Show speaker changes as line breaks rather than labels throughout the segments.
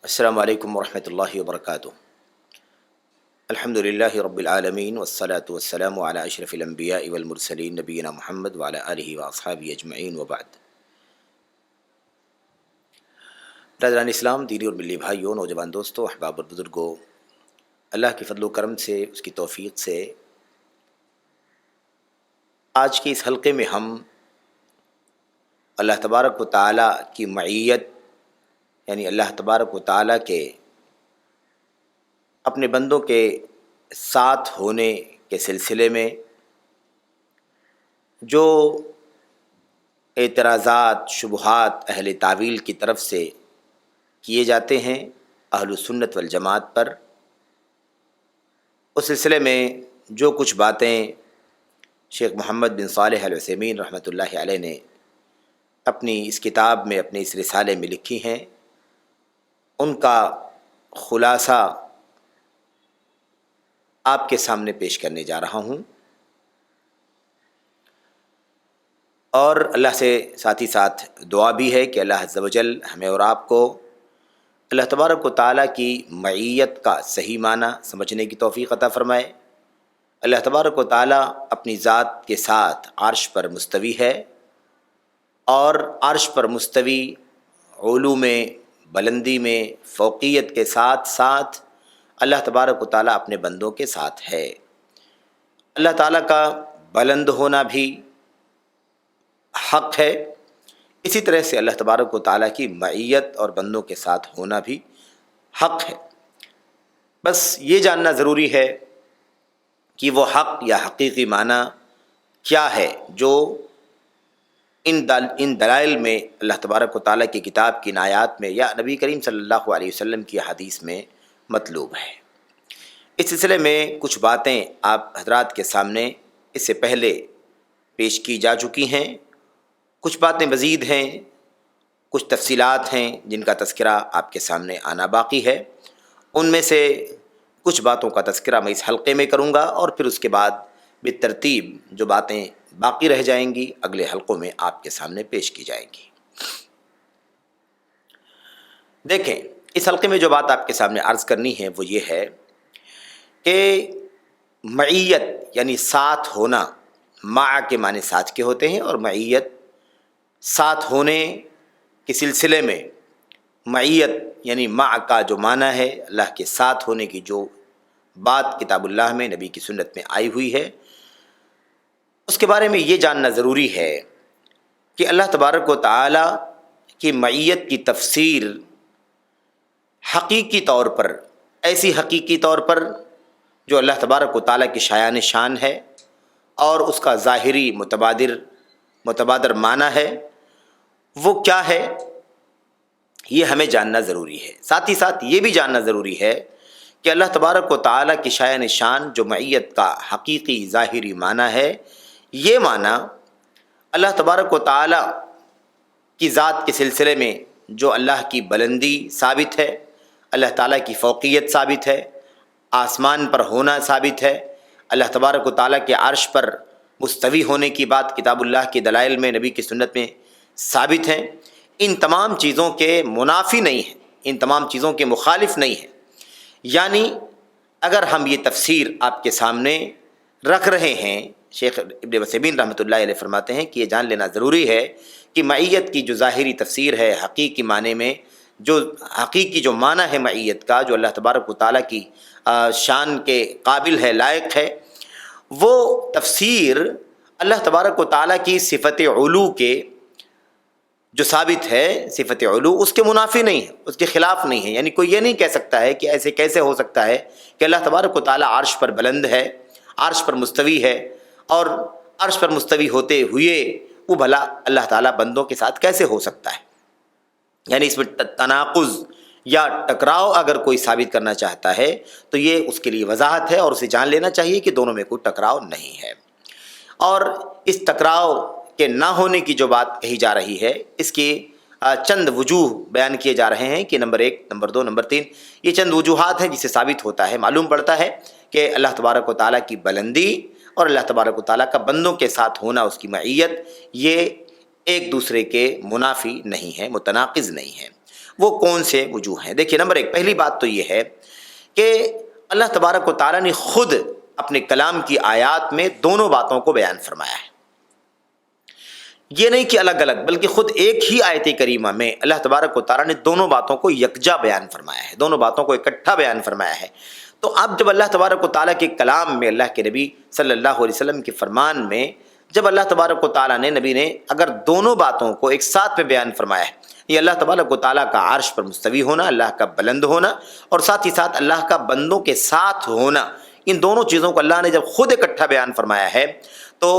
السلام علیکم ورحمۃ اللہ وبرکاتہ۔ الحمد للہ رب العالمین والصلاة والسلام علی اشرف الانبیاء والمرسلین نبینا محمد وعلی آلہ واصحابہ اجمعین وبعد۔ برادران اسلام، دینی اور ملی بھائیوں، نوجوان دوستوں، احباب اور بزرگوں، اللہ کے فضل و کرم سے، اس کی توفیق سے آج کے اس حلقے میں ہم اللہ تبارک و تعالیٰ کی معیت، یعنی اللہ تبارک و تعالیٰ کے اپنے بندوں کے ساتھ ہونے کے سلسلے میں جو اعتراضات، شبہات اہل تعویل کی طرف سے کیے جاتے ہیں اہل سنت والجماعت پر، اس سلسلے میں جو کچھ باتیں شیخ محمد بن صالح العثیمین رحمۃ اللہ علیہ نے اپنی اس کتاب میں، اپنے اس رسالے میں لکھی ہیں، ان کا خلاصہ آپ کے سامنے پیش کرنے جا رہا ہوں، اور اللہ سے ساتھ ہی ساتھ دعا بھی ہے کہ اللہ عز و جل ہمیں اور آپ کو اللہ تبارک و تعالیٰ کی معیت کا صحیح معنی سمجھنے کی توفیق عطا فرمائے۔ اللہ تبارک و تعالیٰ اپنی ذات کے ساتھ عرش پر مستوی ہے، اور عرش پر مستوی علو میں، بلندی میں، فوقیت کے ساتھ ساتھ اللہ تبارک و تعالیٰ اپنے بندوں کے ساتھ ہے۔ اللہ تعالیٰ کا بلند ہونا بھی حق ہے، اسی طرح سے اللہ تبارک و تعالیٰ کی معیت اور بندوں کے ساتھ ہونا بھی حق ہے۔ بس یہ جاننا ضروری ہے کہ وہ حق یا حقیقی معنی کیا ہے جو ان دلائل میں اللہ تبارک و تعالیٰ کی کتاب کی آیات میں یا نبی کریم صلی اللہ علیہ وسلم کی حدیث میں مطلوب ہے۔ اس سلسلے میں کچھ باتیں آپ حضرات کے سامنے اس سے پہلے پیش کی جا چکی ہیں، کچھ باتیں مزید ہیں، کچھ تفصیلات ہیں جن کا تذکرہ آپ کے سامنے آنا باقی ہے۔ ان میں سے کچھ باتوں کا تذکرہ میں اس حلقے میں کروں گا، اور پھر اس کے بعد بالترتیب جو باتیں باقی رہ جائیں گی اگلے حلقوں میں آپ کے سامنے پیش کی جائیں گی۔ دیکھیں، اس حلقے میں جو بات آپ کے سامنے عرض کرنی ہے وہ یہ ہے کہ معیت یعنی ساتھ ہونا، مع کے معنی ساتھ کے ہوتے ہیں، اور معیت ساتھ ہونے کے سلسلے میں معیت یعنی مع کا جو معنی ہے، اللہ کے ساتھ ہونے کی جو بات کتاب اللہ میں، نبی کی سنت میں آئی ہوئی ہے، اس کے بارے میں یہ جاننا ضروری ہے کہ اللہ تبارک و تعالیٰ کی معیت کی تفسیر حقیقی طور پر، ایسی حقیقی طور پر جو اللہ تبارک و تعالیٰ کی شایان شان ہے اور اس کا ظاہری متبادر معنی ہے، وہ کیا ہے، یہ ہمیں جاننا ضروری ہے۔ ساتھ ہی ساتھ یہ بھی جاننا ضروری ہے کہ اللہ تبارک و تعالیٰ کی شایان شان جو معیت کا حقیقی ظاہری معنی ہے، یہ معنی اللہ تبارک و تعالیٰ کی ذات کے سلسلے میں جو اللہ کی بلندی ثابت ہے، اللہ تعالیٰ کی فوقیت ثابت ہے، آسمان پر ہونا ثابت ہے، اللہ تبارک و تعالیٰ کے عرش پر مستوی ہونے کی بات کتاب اللہ کی دلائل میں، نبی کی سنت میں ثابت ہیں، ان تمام چیزوں کے منافی نہیں ہیں، ان تمام چیزوں کے مخالف نہیں ہیں۔ یعنی اگر ہم یہ تفسیر آپ کے سامنے رکھ رہے ہیں، شیخ ابن عثیمین رحمۃ اللہ علیہ فرماتے ہیں کہ یہ جان لینا ضروری ہے کہ معیت کی جو ظاہری تفسیر ہے، حقیقی معنی میں جو حقیقی جو معنی ہے معیت کا، جو اللہ تبارک و تعالیٰ کی شان کے قابل ہے، لائق ہے، وہ تفسیر اللہ تبارک و تعالیٰ کی صفت علو کے جو ثابت ہے، صفت علو اس کے منافی نہیں ہے، اس کے خلاف نہیں ہے۔ یعنی کوئی یہ نہیں کہہ سکتا ہے کہ ایسے کیسے ہو سکتا ہے کہ اللہ تبارک و تعالیٰ عرش پر بلند ہے، عرش پر مستوی ہے، اور عرش پر مستوی ہوتے ہوئے وہ بھلا اللہ تعالیٰ بندوں کے ساتھ کیسے ہو سکتا ہے۔ یعنی اس میں تناقض یا ٹکراؤ اگر کوئی ثابت کرنا چاہتا ہے تو یہ اس کے لیے وضاحت ہے، اور اسے جان لینا چاہیے کہ دونوں میں کوئی ٹکراؤ نہیں ہے۔ اور اس ٹکراؤ کے نہ ہونے کی جو بات کہی جا رہی ہے، اس کی چند وجوہ بیان کیے جا رہے ہیں کہ نمبر 1، نمبر 2، نمبر 3، یہ چند وجوہات ہیں جس سے ثابت ہوتا ہے، معلوم پڑتا ہے کہ اللہ تبارک و تعالیٰ کی بلندی اور اللہ تبارک و تعالیٰ کا بندوں کے ساتھ ہونا، اس کی معیت، یہ ایک دوسرے کے منافی نہیں ہے، متناقض نہیں ہے۔ وہ کون سے وجوہ ہیں؟ دیکھیے، نمبر ایک، پہلی بات تو یہ ہے کہ اللہ تبارک و تعالیٰ نے خود اپنے کلام کی آیات میں دونوں باتوں کو بیان فرمایا ہے۔ یہ نہیں کہ الگ الگ، بلکہ خود ایک ہی آیت کریمہ میں اللہ تبارک و تعالیٰ نے دونوں باتوں کو یکجا بیان فرمایا ہے، دونوں باتوں کو اکٹھا بیان فرمایا ہے۔ تو اب جب اللہ تبارک و تعالیٰ کے کلام میں، اللہ کے نبی صلی اللہ علیہ وسلم کے فرمان میں جب اللہ تبارک و تعالیٰ نے، نبی نے اگر دونوں باتوں کو ایک ساتھ میں بیان فرمایا ہے، یہ اللہ تبارک و تعالیٰ کا عرش پر مستوی ہونا، اللہ کا بلند ہونا، اور ساتھ ہی ساتھ اللہ کا بندوں کے ساتھ ہونا، ان دونوں چیزوں کو اللہ نے جب خود اکٹھا بیان فرمایا ہے، تو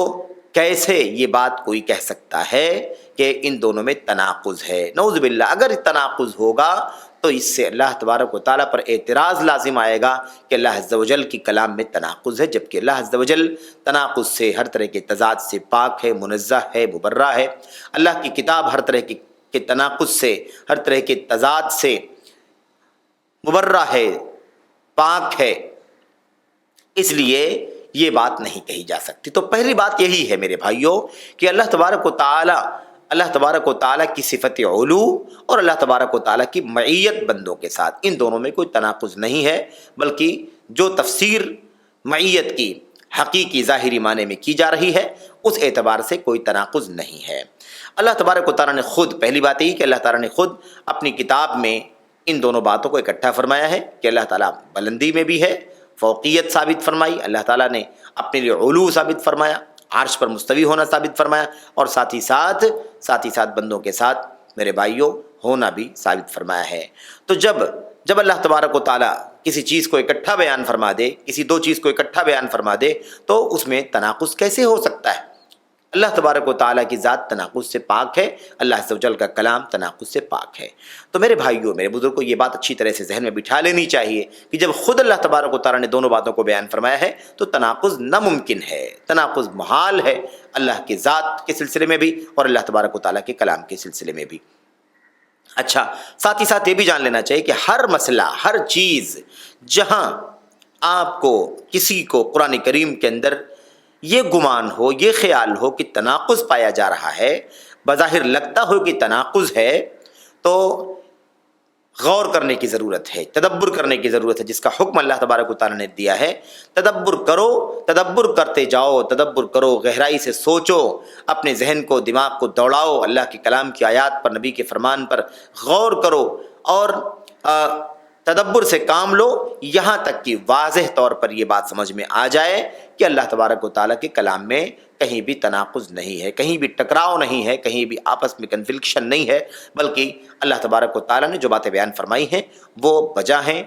کیسے یہ بات کوئی کہہ سکتا ہے کہ ان دونوں میں تناقض ہے؟ نعوذ باللہ، اگر تناقض ہوگا تو اس سے اللہ تبارک و تعالیٰ پر اعتراض لازم آئے گا کہ اللہ عز و جل کی کلام میں تناقض ہے، جبکہ اللہ عز و جل تناقض سے، ہر طرح کے تضاد سے پاک ہے، منزہ ہے، مبرہ ہے۔ اللہ کی کتاب ہر طرح کے تناقض سے، ہر طرح کے تضاد سے مبرہ ہے، پاک ہے، اس لیے یہ بات نہیں کہی جا سکتی۔ تو پہلی بات یہی ہے میرے بھائیوں کہ اللہ تبارک و تعالیٰ کی صفت علو اور اللہ تبارک و تعالیٰ کی معیت بندوں کے ساتھ، ان دونوں میں کوئی تناقض نہیں ہے، بلکہ جو تفسیر معیت کی حقیقی ظاہری معنی میں کی جا رہی ہے، اس اعتبار سے کوئی تناقض نہیں ہے۔ اللہ تبارک و تعالیٰ نے خود، پہلی بات یہی کہ اللہ تعالیٰ نے خود اپنی کتاب میں ان دونوں باتوں کو اکٹھا فرمایا ہے کہ اللہ تعالیٰ بلندی میں بھی ہے، فوقیت ثابت فرمائی، اللہ تعالیٰ نے اپنے لیے علو ثابت فرمایا، عرش پر مستوی ہونا ثابت فرمایا، اور ساتھ ہی ساتھ بندوں کے ساتھ میرے بھائیوں ہونا بھی ثابت فرمایا ہے۔ تو جب اللہ تبارک و تعالیٰ کسی چیز کو اکٹھا بیان فرما دے، کسی دو چیز کو اکٹھا بیان فرما دے، تو اس میں تناقض کیسے ہو سکتا ہے؟ اللہ تبارک و تعالیٰ کی ذات تناقض سے پاک ہے، اللہ عز و جل کا کلام تناقض سے پاک ہے۔ تو میرے بھائیوں، میرے بزرگوں، یہ بات اچھی طرح سے ذہن میں بٹھا لینی چاہیے کہ جب خود اللہ تبارک و تعالیٰ نے دونوں باتوں کو بیان فرمایا ہے تو تناقض ناممکن ہے، تناقض محال ہے، اللہ کی ذات کے سلسلے میں بھی اور اللہ تبارک و تعالیٰ کے کلام کے سلسلے میں بھی۔ اچھا، ساتھ ہی ساتھ یہ بھی جان لینا چاہیے کہ ہر مسئلہ، ہر چیز جہاں آپ کو، کسی کو قرآن کریم کے اندر یہ گمان ہو، یہ خیال ہو کہ تناقض پایا جا رہا ہے، بظاہر لگتا ہو کہ تناقض ہے، تو غور کرنے کی ضرورت ہے، تدبر کرنے کی ضرورت ہے، جس کا حکم اللہ تبارک و تعالیٰ نے دیا ہے۔ تدبر کرو، تدبر کرتے جاؤ، تدبر کرو، گہرائی سے سوچو، اپنے ذہن کو، دماغ کو دوڑاؤ، اللہ کے کلام کی آیات پر، نبی کے فرمان پر غور کرو، اور تدبر سے کام لو، یہاں تک کہ واضح طور پر یہ بات سمجھ میں آ جائے کہ اللہ تبارک و تعالیٰ کے کلام میں کہیں بھی تناقض نہیں ہے، کہیں بھی ٹکراؤ نہیں ہے، کہیں بھی آپس میں کنفلکشن نہیں ہے، بلکہ اللہ تبارک و تعالیٰ نے جو باتیں بیان فرمائی ہیں وہ بجا ہیں،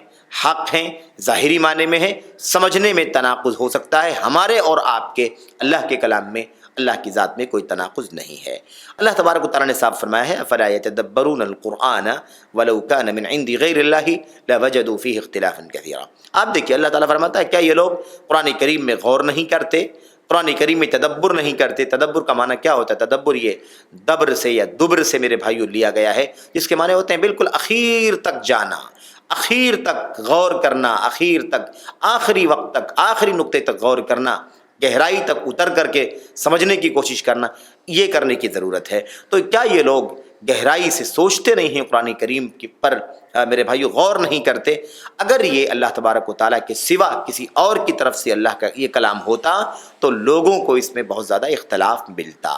حق ہیں، ظاہری معنی میں ہیں، سمجھنے میں تناقض ہو سکتا ہے، ہمارے اور آپ کے اللہ کے کلام میں، اللہ کی ذات میں کوئی تناقض نہیں ہے۔ اللہ تبارک و تعالیٰ نے صاف فرمایا ہے افلا یتدبرون القرآن ولو کان من عند غیر اللہ لوجدوا فیہ اختلافا کثیرا۔ آپ دیکھیے، اللہ تعالیٰ فرماتا ہے کیا یہ لوگ قرآن کریم میں غور نہیں کرتے، قرآن کریم میں تدبر نہیں کرتے؟ تدبر کا معنی کیا ہوتا ہے؟ تدبر یہ دبر سے یا دبر سے میرے بھائیوں لیا گیا ہے، جس کے معنی ہوتے ہیں بالکل اخیر تک جانا، اخیر تک غور کرنا، اخیر تک، آخری وقت تک، آخری نقطے تک غور کرنا، گہرائی تک اتر کر کے سمجھنے کی کوشش کرنا، یہ کرنے کی ضرورت ہے۔ تو کیا یہ لوگ گہرائی سے سوچتے نہیں ہیں قرآن کریم پر میرے بھائیو، غور نہیں کرتے؟ اگر یہ اللہ تبارک و تعالیٰ کے سوا کسی اور کی طرف سے اللہ کا یہ کلام ہوتا تو لوگوں کو اس میں بہت زیادہ اختلاف ملتا۔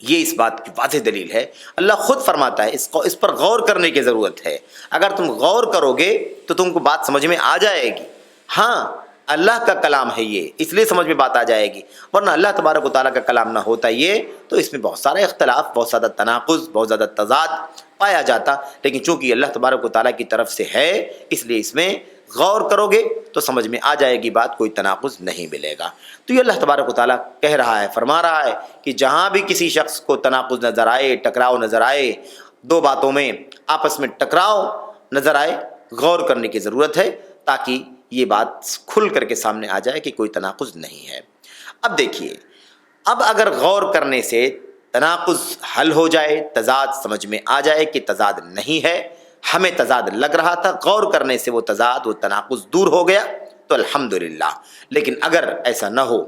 یہ اس بات کی واضح دلیل ہے، اللہ خود فرماتا ہے اس پر غور کرنے کی ضرورت ہے۔ اگر تم غور کرو گے تو تم کو بات سمجھ میں آ جائے گی۔ ہاں، اللہ کا کلام ہے یہ، اس لیے سمجھ میں بات آ جائے گی، ورنہ اللہ تبارک و تعالیٰ کا کلام نہ ہوتا یہ تو اس میں بہت سارا اختلاف، بہت زیادہ تناقض، بہت زیادہ تضاد پایا جاتا۔ لیکن چونکہ اللہ تبارک و تعالیٰ کی طرف سے ہے، اس لیے اس میں غور کرو گے تو سمجھ میں آ جائے گی بات، کوئی تناقض نہیں ملے گا۔ تو یہ اللہ تبارک و تعالیٰ کہہ رہا ہے، فرما رہا ہے کہ جہاں بھی کسی شخص کو تناقض نظر آئے، ٹکراؤ نظر آئے، دو باتوں میں آپس میں ٹکراؤ نظر آئے، غور کرنے کی ضرورت ہے تاکہ یہ بات کھل کر کے سامنے آ جائے کہ کوئی تناقض نہیں ہے۔ اب دیکھیے، اب اگر غور کرنے سے تناقض حل ہو جائے، تضاد سمجھ میں آ جائے کہ تضاد نہیں ہے، ہمیں تضاد لگ رہا تھا، غور کرنے سے وہ تضاد، وہ تناقض دور ہو گیا تو الحمدللہ۔ لیکن اگر ایسا نہ ہو،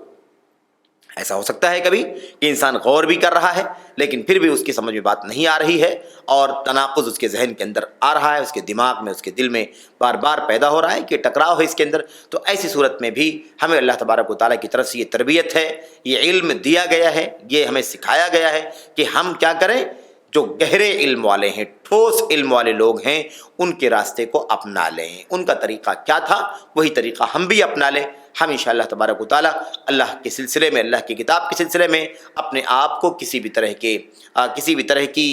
ایسا ہو سکتا ہے کبھی کہ انسان غور بھی کر رہا ہے لیکن پھر بھی اس کی سمجھ میں بات نہیں آ رہی ہے اور تناقض اس کے ذہن کے اندر آ رہا ہے، اس کے دماغ میں، اس کے دل میں بار بار پیدا ہو رہا ہے کہ ٹکراؤ ہے اس کے اندر. تو ایسی صورت میں بھی ہمیں اللہ تبارک و تعالیٰ کی طرف سے یہ تربیت ہے، یہ علم دیا گیا ہے، یہ ہمیں سکھایا گیا ہے کہ ہم کیا کریں. جو گہرے علم والے ہیں، ٹھوس علم والے لوگ ہیں، ان کے راستے کو اپنا لیں. ان کا طریقہ کیا تھا وہی طریقہ ہم بھی اپنا لیں. ہم انشاءاللہ تبارک و تعالیٰ اللہ کے سلسلے میں، اللہ کی کتاب کے سلسلے میں اپنے آپ کو کسی بھی طرح کی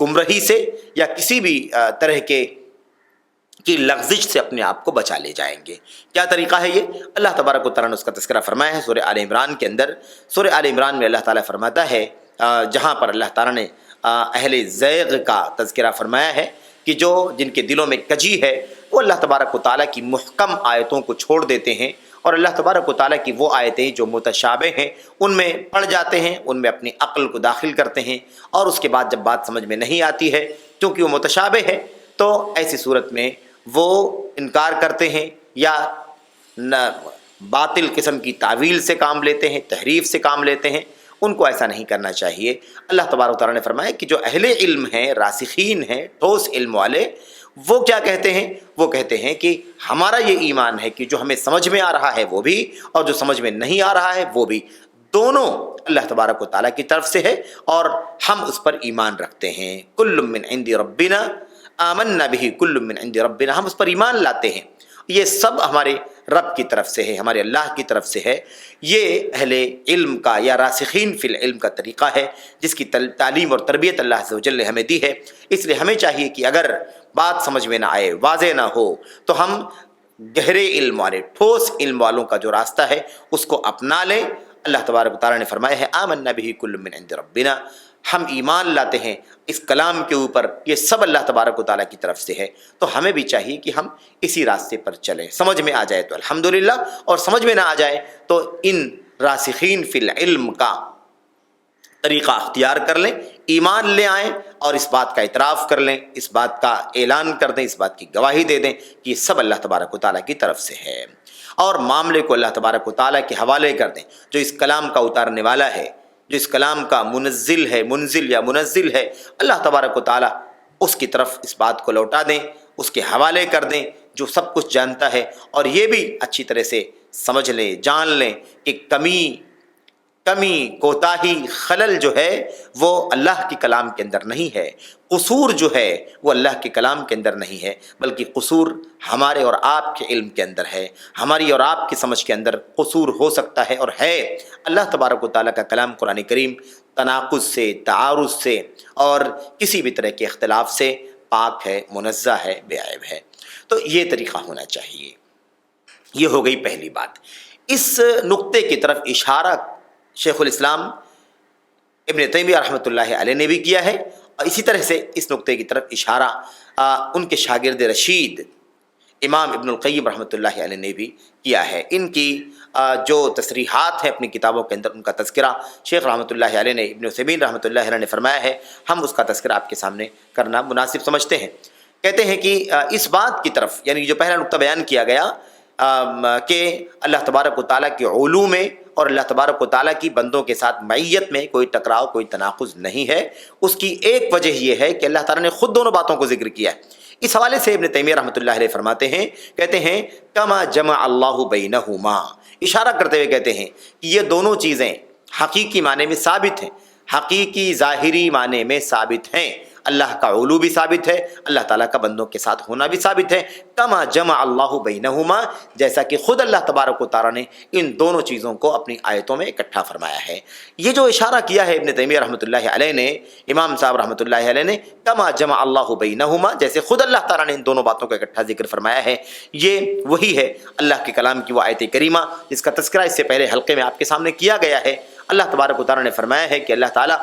گمراہی سے یا کسی بھی طرح کی لغزش سے اپنے آپ کو بچا لے جائیں گے. کیا طریقہ ہے یہ؟ اللہ تبارک و تعالیٰ نے اس کا تذکرہ فرمایا ہے سورہ آل عمران کے اندر. سورہ آل عمران میں اللہ تعالیٰ فرماتا ہے، جہاں پر اللہ تعالیٰ نے اہل زیغ کا تذکرہ فرمایا ہے کہ جن کے دلوں میں کجی ہے وہ اللہ تبارک و تعالیٰ کی محکم آیتوں کو چھوڑ دیتے ہیں اور اللہ تبارک و تعالیٰ کی وہ آیتیں جو متشابہ ہیں ان میں پڑ جاتے ہیں، ان میں اپنی عقل کو داخل کرتے ہیں اور اس کے بعد جب بات سمجھ میں نہیں آتی ہے کیونکہ وہ متشابہ ہے تو ایسی صورت میں وہ انکار کرتے ہیں یا باطل قسم کی تعویل سے کام لیتے ہیں، تحریف سے کام لیتے ہیں. ان کو ایسا نہیں کرنا چاہیے. اللہ تبارک و تعالیٰ نے فرمایا کہ جو اہل علم ہیں، راسخین ہیں، ٹھوس علم والے، وہ کیا کہتے ہیں؟ وہ کہتے ہیں کہ ہمارا یہ ایمان ہے کہ جو ہمیں سمجھ میں آ رہا ہے وہ بھی اور جو سمجھ میں نہیں آ رہا ہے وہ بھی، دونوں اللہ تبارک و تعالیٰ کی طرف سے ہے اور ہم اس پر ایمان رکھتے ہیں. کل من عند ربنا آمنا به کل من عند ربنا، ہم اس پر ایمان لاتے ہیں، یہ سب ہمارے رب کی طرف سے ہے، ہمارے اللہ کی طرف سے ہے. یہ اہل علم کا یا راسخین فی العلم کا طریقہ ہے جس کی تعلیم اور تربیت اللہ عز و جل نے ہمیں دی ہے. اس لیے ہمیں چاہیے کہ اگر بات سمجھ میں نہ آئے، واضح نہ ہو، تو ہم گہرے علم والے، ٹھوس علم والوں کا جو راستہ ہے اس کو اپنا لیں. اللہ تبارک و تعالیٰ نے فرمایا ہے آمنا به کل من عند ربنا، ہم ایمان لاتے ہیں اس کلام کے اوپر، یہ سب اللہ تبارک و تعالیٰ کی طرف سے ہے. تو ہمیں بھی چاہیے کہ ہم اسی راستے پر چلیں. سمجھ میں آ جائے تو الحمدللہ، اور سمجھ میں نہ آ جائے تو ان راسخین فی العلم کا طریقہ اختیار کر لیں، ایمان لے آئیں اور اس بات کا اعتراف کر لیں، اس بات کا اعلان کر دیں، اس بات کی گواہی دے دیں کہ یہ سب اللہ تبارک و تعالیٰ کی طرف سے ہے اور معاملے کو اللہ تبارک و تعالیٰ کے حوالے کر دیں. جو اس کلام کا اتارنے والا ہے، جو اس کلام کا منزل ہے، منزل یا منزل ہے، اللہ تبارک و تعالیٰ اس کی طرف اس بات کو لوٹا دیں، اس کے حوالے کر دیں جو سب کچھ جانتا ہے. اور یہ بھی اچھی طرح سے سمجھ لیں، جان لیں کہ کمی، کوتاہی، خلل جو ہے وہ اللہ کے کلام کے اندر نہیں ہے، قصور جو ہے وہ اللہ کے کلام کے اندر نہیں ہے، بلکہ قصور ہمارے اور آپ کے علم کے اندر ہے، ہماری اور آپ کی سمجھ کے اندر قصور ہو سکتا ہے اور ہے. اللہ تبارک و تعالیٰ کا کلام قرآن کریم تناقض سے، تعارض سے اور کسی بھی طرح کے اختلاف سے پاک ہے، منزہ ہے، بے عیب ہے. تو یہ طریقہ ہونا چاہیے. یہ ہو گئی پہلی بات. اس نقطے کی طرف اشارہ شیخ الاسلام ابن تیمیہ رحمۃ اللہ علیہ نے بھی کیا ہے اور اسی طرح سے اس نقطے کی طرف اشارہ ان کے شاگرد رشید امام ابن القیم رحمۃ اللہ علیہ نے بھی کیا ہے. ان کی جو تصریحات ہیں اپنی کتابوں کے اندر، ان کا تذکرہ شیخ رحمۃ اللہ علیہ نے، ابن عثیمین رحمۃ اللہ علیہ نے فرمایا ہے. ہم اس کا تذکرہ آپ کے سامنے کرنا مناسب سمجھتے ہیں. کہتے ہیں کہ اس بات کی طرف، یعنی جو پہلا نقطہ بیان کیا گیا کہ اللہ تبارک و تعالیٰ کے علوم میں اور اللہ تبارک و تعالیٰ کی بندوں کے ساتھ معیت میں کوئی ٹکراؤ، کوئی تناقض نہیں ہے. اس کی ایک وجہ یہ ہے کہ اللہ تعالیٰ نے خود دونوں باتوں کو ذکر کیا ہے. اس حوالے سے ابن تیمیہ رحمۃ اللہ علیہ فرماتے ہیں، کہتے ہیں کما جمع اللہ بینہما، اشارہ کرتے ہوئے کہتے ہیں کہ یہ دونوں چیزیں حقیقی معنی میں ثابت ہیں، حقیقی ظاہری معنی میں ثابت ہیں. اللہ کا علو بھی ثابت ہے، اللہ تعالیٰ کا بندوں کے ساتھ ہونا بھی ثابت ہے. کما جمع اللہ بینہما، جیسا کہ خود اللہ تبارک و تعالیٰ نے ان دونوں چیزوں کو اپنی آیتوں میں اکٹھا فرمایا ہے. یہ جو اشارہ کیا ہے ابن تیمیہ رحمۃ اللہ علیہ نے، امام صاحب رحمۃ اللہ علیہ نے، کما جمع اللہ بینہما، جیسے خود اللہ تعالیٰ نے ان دونوں باتوں کا اکٹھا ذکر فرمایا ہے، یہ وہی ہے اللہ کے کلام کی وہ آیت کریمہ جس کا تذکرہ اس سے پہلے حلقے میں آپ کے سامنے کیا گیا ہے. اللہ تبارک و تعالیٰ نے فرمایا ہے کہ اللہ تعالیٰ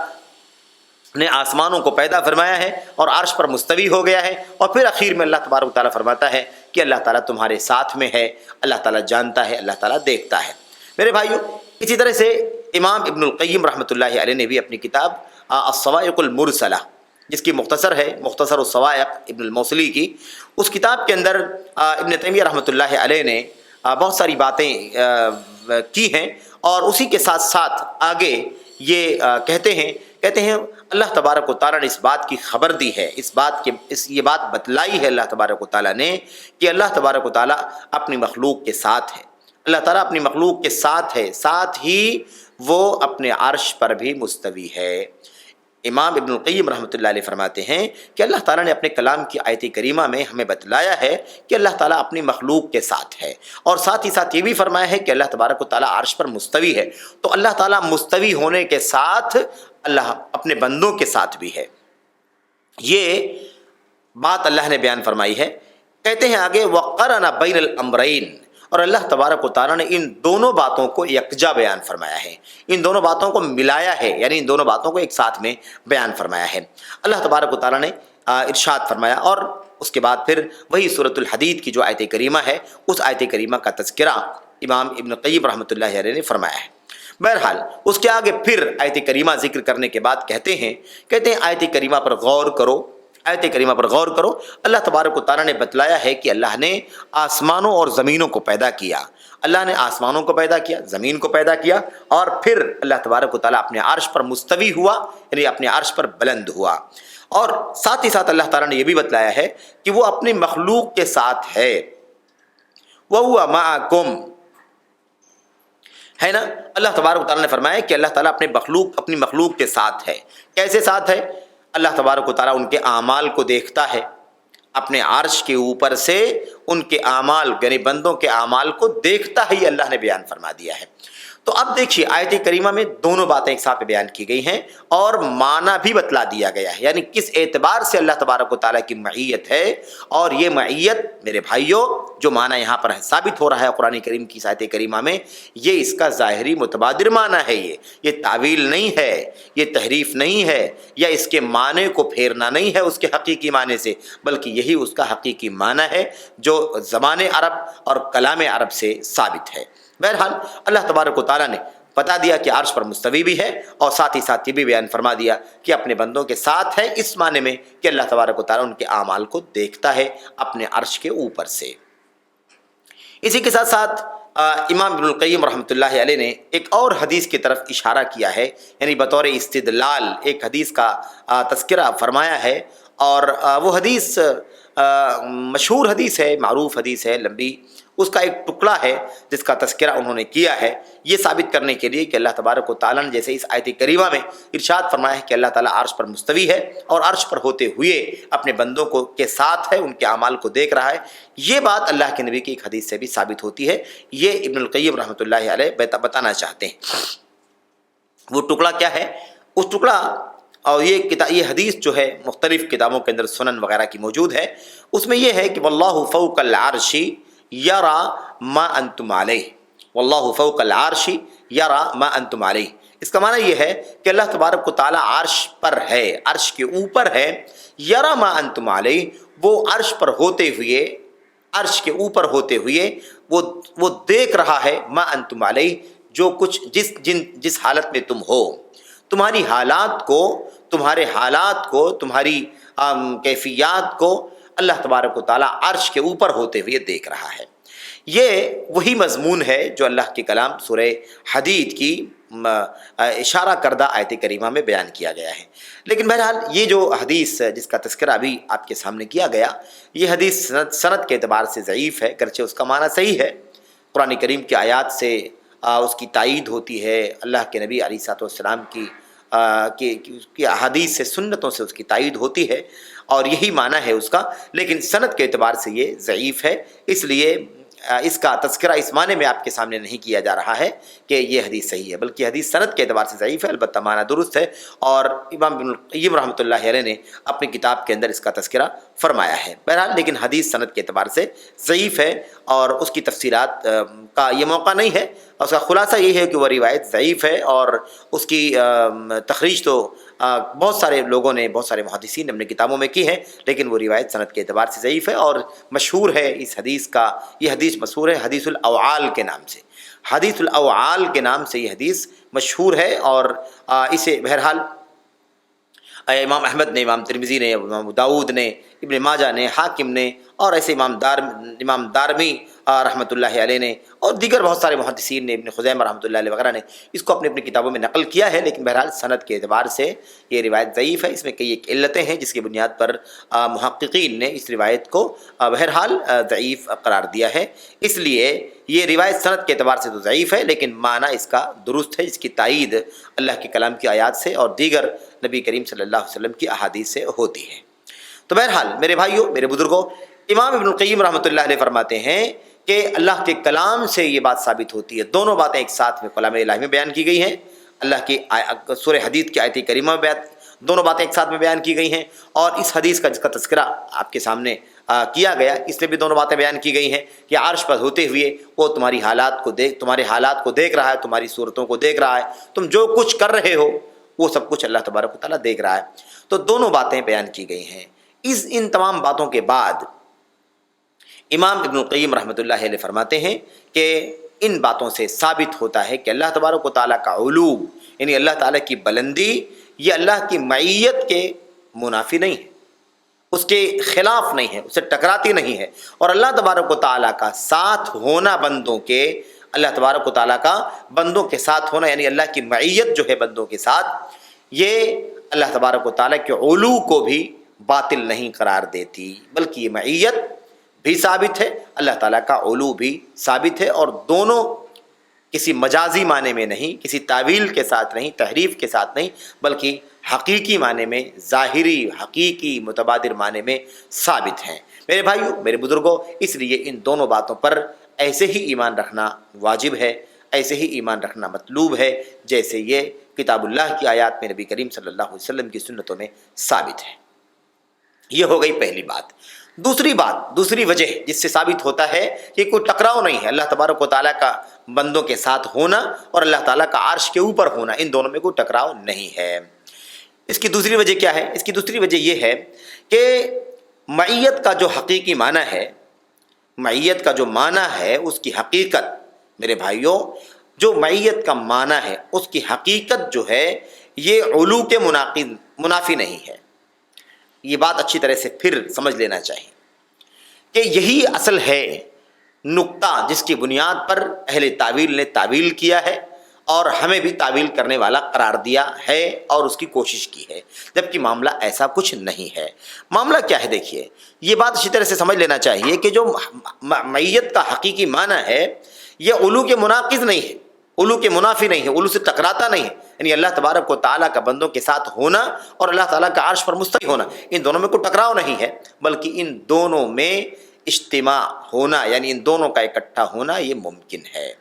نے آسمانوں کو پیدا فرمایا ہے اور عرش پر مستوی ہو گیا ہے، اور پھر اخیر میں اللہ تبارک و تعالیٰ فرماتا ہے کہ اللہ تعالیٰ تمہارے ساتھ میں ہے، اللہ تعالیٰ جانتا ہے، اللہ تعالیٰ دیکھتا ہے. میرے بھائیو، اسی طرح سے امام ابن القیم رحمۃ اللہ علیہ نے بھی اپنی کتاب الصواعق المرسلہ، جس کی مختصر ہے مختصر الصواعق ابن الموصلی کی، اس کتاب کے اندر ابن تیمیہ رحمۃ اللہ علیہ نے بہت ساری باتیں کی ہیں، اور اسی کے ساتھ ساتھ آگے یہ کہتے ہیں اللہ تبارک و تعالیٰ نے اس بات کی خبر دی ہے، یہ بات بتلائی ہے اللہ تبارک و تعالیٰ نے کہ اللہ تبارک و تعالیٰ اپنی مخلوق کے ساتھ ہے، اللہ تعالیٰ اپنی مخلوق کے ساتھ ہے، ساتھ ہی وہ اپنے عرش پر بھی مستوی ہے۔ امام ابن القیم رحمۃ اللہ علیہ فرماتے ہیں کہ اللہ تعالیٰ نے اپنے کلام کی آیت کریمہ میں ہمیں بتلایا ہے کہ اللہ تعالیٰ اپنی مخلوق کے ساتھ ہے، اور ساتھ ہی ساتھ یہ بھی فرمایا ہے کہ اللہ تبارک و تعالیٰ عرش پر مستوی ہے۔ تو اللہ تعالیٰ مستوی ہونے کے ساتھ اللہ اپنے بندوں کے ساتھ بھی ہے، یہ بات اللہ نے بیان فرمائی ہے۔ کہتے ہیں آگے وَقَرَنَ بَيْنَ الْأَمْرَيْنِ، اور اللہ تبارک و تعالیٰ نے ان دونوں باتوں کو یکجا بیان فرمایا ہے، ان دونوں باتوں کو ملایا ہے، یعنی ان دونوں باتوں کو ایک ساتھ میں بیان فرمایا ہے۔ اللہ تبارک و تعالیٰ نے ارشاد فرمایا، اور اس کے بعد پھر وہی سورۃ الحدید کی جو آیت کریمہ ہے، اس آیت کریمہ کا تذکرہ امام ابن قیم رحمۃ اللہ علیہ نے فرمایا ہے۔ بہرحال اس کے آگے پھر آیت کریمہ ذکر کرنے کے بعد کہتے ہیں آیت کریمہ پر غور کرو، آیت کریمہ پر غور کرو۔ اللہ تبارک و تعالیٰ نے بتلایا ہے کہ اللہ نے آسمانوں اور زمینوں کو پیدا کیا، اللہ نے آسمانوں کو پیدا کیا، زمین کو پیدا کیا، اور پھر اللہ تبارک و تعالیٰ اپنے عرش پر مستوی ہوا، یعنی اپنے عرش پر بلند ہوا، اور ساتھ ہی ساتھ اللہ تعالیٰ نے یہ بھی بتلایا ہے کہ وہ اپنی مخلوق کے ساتھ ہے، وَهُوَ مَعَكُمْ، ہے نا۔ اللہ تبارک و تعالیٰ نے فرمایا کہ اللہ تعالیٰ اپنی مخلوق کے ساتھ ہے۔ کیسے ساتھ ہے؟ اللہ تبارک و تعالیٰ ان کے اعمال کو دیکھتا ہے، اپنے عرش کے اوپر سے ان کے اعمال، یعنی بندوں کے اعمال کو دیکھتا ہے، یہ اللہ نے بیان فرما دیا ہے۔ تو اب دیکھیے آیت کریمہ میں دونوں باتیں ایک ساتھ بیان کی گئی ہیں، اور معنی بھی بتلا دیا گیا ہے، یعنی کس اعتبار سے اللہ تبارک و تعالیٰ کی معیت ہے، اور یہ معیت میرے بھائیوں جو معنی یہاں پر ثابت ہو رہا ہے قرآن کریم کی آیت کریمہ میں، یہ اس کا ظاہری متبادر معنی ہے، یہ تعویل نہیں ہے، یہ تحریف نہیں ہے، یا اس کے معنی کو پھیرنا نہیں ہے اس کے حقیقی معنی سے، بلکہ یہی اس کا حقیقی معنی ہے جو زبان عرب اور کلام عرب سے ثابت ہے۔ بہرحال اللہ تبارک و تعالیٰ نے بتا دیا کہ عرش پر مستوی بھی ہے، اور ساتھ ہی ساتھ یہ بھی بیان فرما دیا کہ اپنے بندوں کے ساتھ ہے، اس معنی میں کہ اللہ تبارک و تعالیٰ ان کے اعمال کو دیکھتا ہے اپنے عرش کے اوپر سے۔ اسی کے ساتھ ساتھ امام ابن القیم رحمۃ اللہ علیہ نے ایک اور حدیث کی طرف اشارہ کیا ہے، یعنی بطور استدلال ایک حدیث کا تذکرہ فرمایا ہے، اور وہ حدیث مشہور حدیث ہے، معروف حدیث ہے، لمبی، اس کا ایک ٹکڑا ہے جس کا تذکرہ انہوں نے کیا ہے، یہ ثابت کرنے کے لیے کہ اللہ تبارک و تعالیٰ نے جیسے اس آیت کریمہ میں ارشاد فرمایا ہے کہ اللہ تعالیٰ عرش پر مستوی ہے، اور عرش پر ہوتے ہوئے اپنے بندوں کو کے ساتھ ہے، ان کے اعمال کو دیکھ رہا ہے، یہ بات اللہ کے نبی کی ایک حدیث سے بھی ثابت ہوتی ہے، یہ ابن القیم رحمۃ اللہ علیہ بتانا چاہتے ہیں۔ وہ ٹکڑا کیا ہے؟ اس ٹکڑا، اور یہ حدیث جو ہے مختلف کتابوں کے اندر سنن وغیرہ کی موجود ہے، اس میں یہ ہے کہ واللہ فوق العرش یرا ما انتم علیہ، واللہ فوق العرش یرا ما انتم علیہ، اس کا معنی یہ ہے کہ اللہ تبارک و تعالیٰ عرش پر ہے، عرش کے اوپر ہے، یرا ما انتم علیہ، وہ عرش پر ہوتے ہوئے، عرش کے اوپر ہوتے ہوئے وہ دیکھ رہا ہے، ما انتم علیہ، جو کچھ جس حالت میں تم ہو، تمہاری حالات کو، تمہاری کیفیات کو اللہ تبارک و تعالیٰ عرش کے اوپر ہوتے ہوئے دیکھ رہا ہے۔ یہ وہی مضمون ہے جو اللہ کے کلام سورہ حدید کی اشارہ کردہ آیت کریمہ میں بیان کیا گیا ہے۔ لیکن بہرحال یہ جو حدیث جس کا تذکرہ ابھی آپ کے سامنے کیا گیا، یہ حدیث سند کے اعتبار سے ضعیف ہے، گرچہ اس کا معنی صحیح ہے، قرآن کریم کی آیات سے اس کی تائید ہوتی ہے، اللہ کے نبی علیہ الصلوۃ والسلام کی احادیث سے، سنتوں سے اس کی تائید ہوتی ہے، اور یہی معنی ہے اس کا، لیکن سند کے اعتبار سے یہ ضعیف ہے، اس لیے اس کا تذکرہ اس معنی میں آپ کے سامنے نہیں کیا جا رہا ہے کہ یہ حدیث صحیح ہے، بلکہ حدیث سند کے اعتبار سے ضعیف ہے، البتہ معنی درست ہے، اور امام ابن القیم رحمۃ اللہ علیہ نے اپنی کتاب کے اندر اس کا تذکرہ فرمایا ہے۔ بہرحال لیکن حدیث سند کے اعتبار سے ضعیف ہے، اور اس کی تفصیلات کا یہ موقع نہیں ہے، اور اس کا خلاصہ یہ ہے کہ وہ روایت ضعیف ہے، اور اس کی تخریج تو بہت سارے لوگوں نے، بہت سارے محدثین نے اپنی کتابوں میں کی ہے، لیکن وہ روایت سند کے اعتبار سے ضعیف ہے، اور مشہور ہے اس حدیث کا، یہ حدیث مشہور ہے حدیث الاوعال کے نام سے، حدیث الاوعال کے نام سے یہ حدیث مشہور ہے، اور اسے بہرحال امام احمد نے، امام ترمذی نے، امام ابو داؤد نے، ابن ماجہ نے، حاکم نے، اور ایسے امام دارمی رحمۃ اللہ علیہ نے، اور دیگر بہت سارے محدثین نے، ابن خزیمہ رحمۃ اللہ علیہ وغیرہ نے اس کو اپنی کتابوں میں نقل کیا ہے، لیکن بہرحال سند کے اعتبار سے یہ روایت ضعیف ہے۔ اس میں کئی ایک علتیں ہیں جس کی بنیاد پر محققین نے اس روایت کو بہرحال ضعیف قرار دیا ہے۔ اس لیے یہ روایت سند کے اعتبار سے تو ضعیف ہے، لیکن معنی اس کا درست ہے، اس کی تائید اللہ کے کلام کی آیات سے اور دیگر نبی کریم صلی اللہ علیہ وسلم کی احادیث سے ہوتی ہے۔ تو بہرحال میرے بھائیوں، میرے بزرگوں، امام ابن القیم رحمۃ اللہ علیہ فرماتے ہیں کہ اللہ کے کلام سے یہ بات ثابت ہوتی ہے۔ دونوں باتیں ایک ساتھ میں کلام الہی میں بیان کی گئی ہیں، اللہ کی سورہ حدید کی آیت کریمہ میں دونوں باتیں ایک ساتھ میں بیان کی گئی ہیں، اور اس حدیث کا جس کا تذکرہ آپ کے سامنے کیا گیا، اس میں بھی دونوں باتیں بیان کی گئی ہیں کہ عرش پر ہوتے ہوئے وہ تمہارے حالات کو دیکھ رہا ہے، تمہاری صورتوں کو دیکھ رہا ہے، تم جو کچھ کر رہے ہو وہ سب کچھ اللہ تبارک و تعالیٰ دیکھ رہا ہے۔ تو دونوں باتیں بیان کی گئی ہیں۔ ان تمام باتوں کے بعد امام ابن القیم رحمۃ اللہ علیہ فرماتے ہیں کہ ان باتوں سے ثابت ہوتا ہے کہ اللہ تبارک و تعالیٰ کا علو، یعنی اللہ تعالیٰ کی بلندی، یہ اللہ کی معیت کے منافی نہیں ہے، اس کے خلاف نہیں ہے، اسے ٹکراتی نہیں ہے، اور اللہ تبارک و تعالیٰ کا ساتھ ہونا اللہ تبارک و تعالیٰ کا بندوں کے ساتھ ہونا، یعنی اللہ کی معیت جو ہے بندوں کے ساتھ، یہ اللہ تبارک و تعالیٰ کے علو کو بھی باطل نہیں قرار دیتی، بلکہ یہ معیت بھی ثابت ہے، اللہ تعالیٰ کا علو بھی ثابت ہے، اور دونوں کسی مجازی معنی میں نہیں، کسی تعویل کے ساتھ نہیں، تحریف کے ساتھ نہیں، بلکہ حقیقی معنی میں، ظاہری حقیقی متبادر معنی میں ثابت ہیں۔ میرے بھائیوں، میرے بزرگوں، اس لیے ان دونوں باتوں پر ایسے ہی ایمان رکھنا واجب ہے، ایسے ہی ایمان رکھنا مطلوب ہے جیسے یہ کتاب اللہ کی آیات میں نبی کریم صلی اللہ علیہ وسلم کی سنتوں میں ثابت ہے۔ یہ ہو گئی پہلی بات۔ دوسری وجہ جس سے ثابت ہوتا ہے کہ کوئی ٹکراؤ نہیں ہے، اللہ تبارک و تعالیٰ کا بندوں کے ساتھ ہونا اور اللہ تعالیٰ کا عرش کے اوپر ہونا، ان دونوں میں کوئی ٹکراؤ نہیں ہے۔ اس کی دوسری وجہ کیا ہے؟ اس کی دوسری وجہ یہ ہے کہ معیت کا جو حقیقی معنی ہے، معیت کا جو معنی ہے، اس کی حقیقت، میرے بھائیوں، جو معیت کا معنی ہے اس کی حقیقت جو ہے یہ علو کے منافی نہیں ہے۔ یہ بات اچھی طرح سے پھر سمجھ لینا چاہیے کہ یہی اصل ہے نقطہ جس کی بنیاد پر اہل تعویل نے تعویل کیا ہے اور ہمیں بھی تعویل کرنے والا قرار دیا ہے اور اس کی کوشش کی ہے، جبکہ معاملہ ایسا کچھ نہیں ہے۔ معاملہ کیا ہے؟ دیکھیے، یہ بات اچھی طرح سے سمجھ لینا چاہیے کہ جو معیت کا حقیقی معنی ہے یہ علو کے مناقض نہیں ہے، علو کے منافی نہیں ہے، علو سے ٹکراتا نہیں ہے، یعنی اللہ تبارک و تعالیٰ کا بندوں کے ساتھ ہونا اور اللہ تعالیٰ کا عرش پر مستوی ہونا، ان دونوں میں کوئی ٹکراؤ نہیں ہے، بلکہ ان دونوں میں اجتماع ہونا، یعنی ان دونوں کا اکٹھا ہونا یہ ممکن ہے،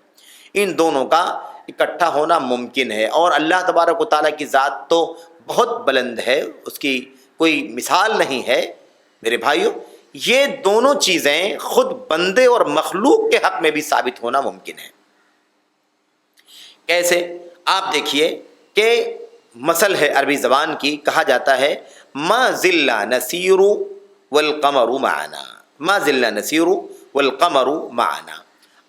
ان دونوں کا اکٹھا ہونا ممکن ہے۔ اور اللہ تبارک و تعالیٰ کی ذات تو بہت بلند ہے، اس کی کوئی مثال نہیں ہے۔ میرے بھائیوں، یہ دونوں چیزیں خود بندے اور مخلوق کے حق میں بھی ثابت ہونا ممکن ہے۔ کیسے؟ آپ دیکھیے کہ مثل ہے عربی زبان کی، کہا جاتا ہے ما ذل نسیر والقمر معنا، ما ذل نسیر والقمر معنا۔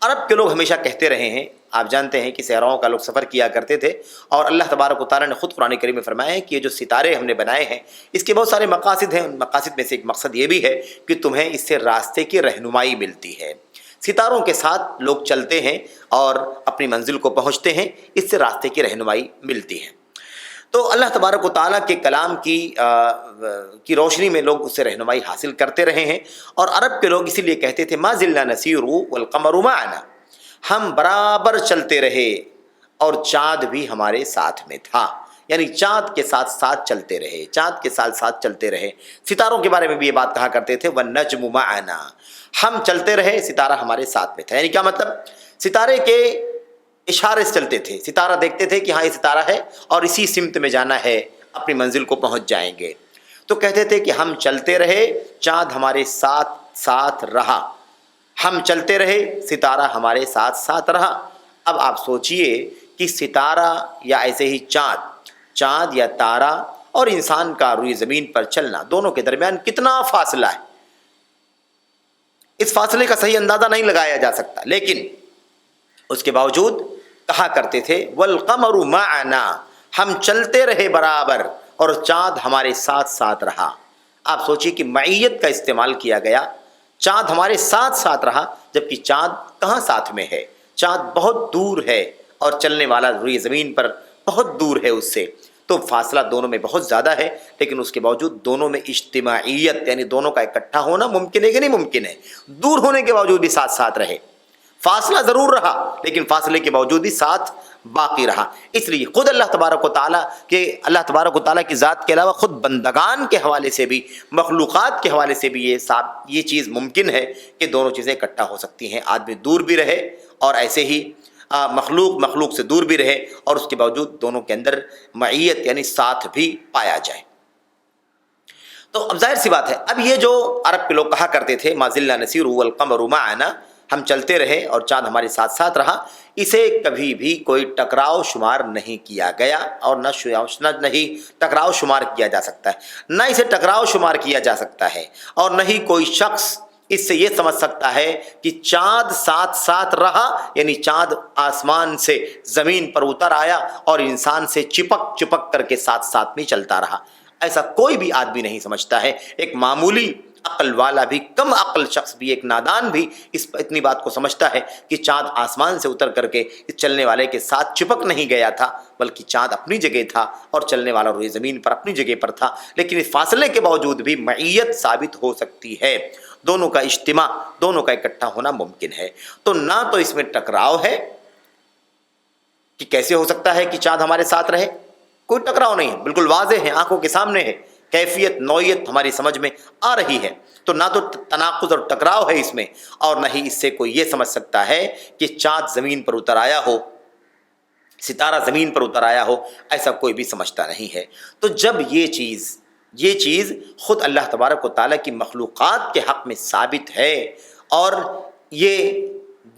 عرب کے لوگ ہمیشہ کہتے رہے ہیں، آپ جانتے ہیں کہ صحراؤں کا لوگ سفر کیا کرتے تھے، اور اللہ تبارک و تعالیٰ نے خود قرآن کریم میں فرمایا ہے کہ یہ جو ستارے ہم نے بنائے ہیں اس کے بہت سارے مقاصد ہیں، ان مقاصد میں سے ایک مقصد یہ بھی ہے کہ تمہیں اس سے راستے کی رہنمائی ملتی ہے۔ ستاروں کے ساتھ لوگ چلتے ہیں اور اپنی منزل کو پہنچتے ہیں، اس سے راستے کی رہنمائی ملتی ہے۔ تو اللہ تبارک و تعالیٰ کے کلام کی روشنی میں لوگ اس سے رہنمائی حاصل کرتے رہے ہیں، اور عرب کے لوگ اسی لیے کہتے تھے ما ذلنا نسیر والقمر معنا، ہم برابر چلتے رہے اور چاند بھی ہمارے ساتھ میں تھا، یعنی چاند کے ساتھ ساتھ چلتے رہے، چاند کے ساتھ ساتھ چلتے رہے۔ ستاروں کے بارے میں بھی یہ بات کہا کرتے تھے والنجم معنا، ہم چلتے رہے، ستارہ ہمارے ساتھ میں تھا۔ یعنی کیا مطلب؟ ستارے کے اشارے سے چلتے تھے، ستارہ دیکھتے تھے کہ ہاں یہ ستارہ ہے اور اسی سمت میں جانا ہے، اپنی منزل کو پہنچ جائیں گے۔ تو کہتے تھے کہ ہم چلتے رہے، چاند ہمارے ساتھ ساتھ رہا، ہم چلتے رہے، ستارہ ہمارے ساتھ ساتھ رہا۔ اب آپ سوچئے کہ ستارہ یا ایسے ہی چاند یا تارہ اور انسان کا روئے زمین پر چلنا، دونوں کے درمیان کتنا فاصلہ ہے، اس فاصلے کا صحیح اندازہ نہیں لگایا جا سکتا، لیکن اس کے باوجود کہا کرتے تھے والقمر معنا، ہم چلتے رہے برابر اور چاند ہمارے ساتھ ساتھ رہا۔ آپ سوچیے کہ معیت کا استعمال کیا گیا، چاند ہمارے ساتھ ساتھ رہا، جبکہ چاند کہاں ساتھ میں ہے؟ چاند بہت دور ہے اور چلنے والا روئے زمین پر بہت دور ہے اس سے، تو فاصلہ دونوں میں بہت زیادہ ہے، لیکن اس کے باوجود دونوں میں اجتماعیت یعنی دونوں کا اکٹھا ہونا ممکن ہے کہ نہیں ممکن ہے؟ دور ہونے کے باوجود بھی ساتھ ساتھ رہے، فاصلہ ضرور رہا لیکن فاصلے کے باوجود بھی ساتھ باقی رہا۔ اس لیے خود اللہ تبارک و تعالیٰ کی ذات کے علاوہ خود بندگان کے حوالے سے بھی، مخلوقات کے حوالے سے بھی یہ چیز ممکن ہے کہ دونوں چیزیں اکٹھا ہو سکتی ہیں، آدمی دور بھی رہے اور ایسے ہی مخلوق سے دور بھی رہے، اور اس کے باوجود دونوں کے اندر معیت یعنی ساتھ بھی پایا جائے۔ تو اب ظاہر سی بات ہے، اب یہ جو عرب کے لوگ کہا کرتے تھے ما زلنا نسیر والقمر معنا، ہم چلتے رہے اور چاند ہمارے ساتھ ساتھ رہا، اسے کبھی بھی کوئی ٹکراؤ شمار نہیں کیا گیا اور نہ ہی ٹکراؤ شمار کیا جا سکتا ہے، نہ اسے ٹکراؤ شمار کیا جا سکتا ہے، اور نہ ہی کوئی شخص اس سے یہ سمجھ سکتا ہے کہ چاند ساتھ ساتھ رہا یعنی چاند آسمان سے زمین پر اتر آیا اور انسان سے چپک کر کے ساتھ ساتھ میں چلتا رہا۔ ایسا کوئی بھی آدمی نہیں سمجھتا ہے، ایک معمولی عقل والا بھی، کم عقل شخص بھی، ایک نادان بھی اتنی بات کو سمجھتا ہے کہ چاند آسمان سے اتر کر کے اس چلنے والے کے ساتھ چپک نہیں گیا تھا، بلکہ چاند اپنی جگہ تھا اور چلنے والا روئے زمین پر اپنی جگہ پر تھا، لیکن اس فاصلے کے باوجود بھی معیت ثابت ہو سکتی ہے، دونوں کا اجتماع، دونوں کا اکٹھا ہونا ممکن ہے۔ تو نہ تو اس میں ٹکراؤ ہے کہ کیسے ہو سکتا ہے کہ چاند ہمارے ساتھ رہے، کوئی ٹکراؤ نہیں ہے، بالکل واضح ہے، آنکھوں کے سامنے ہے، کیفیت نوعیت ہماری سمجھ میں آ رہی ہے، تو نہ تو تناقض اور ٹکراؤ ہے اس میں، اور نہ ہی اس سے کوئی یہ سمجھ سکتا ہے کہ چاند زمین پر اتر آیا ہو، ستارہ زمین پر اتر آیا ہو، ایسا کوئی بھی سمجھتا نہیں ہے۔ تو جب یہ چیز خود اللہ تبارک و تعالیٰ کی مخلوقات کے حق میں ثابت ہے، اور یہ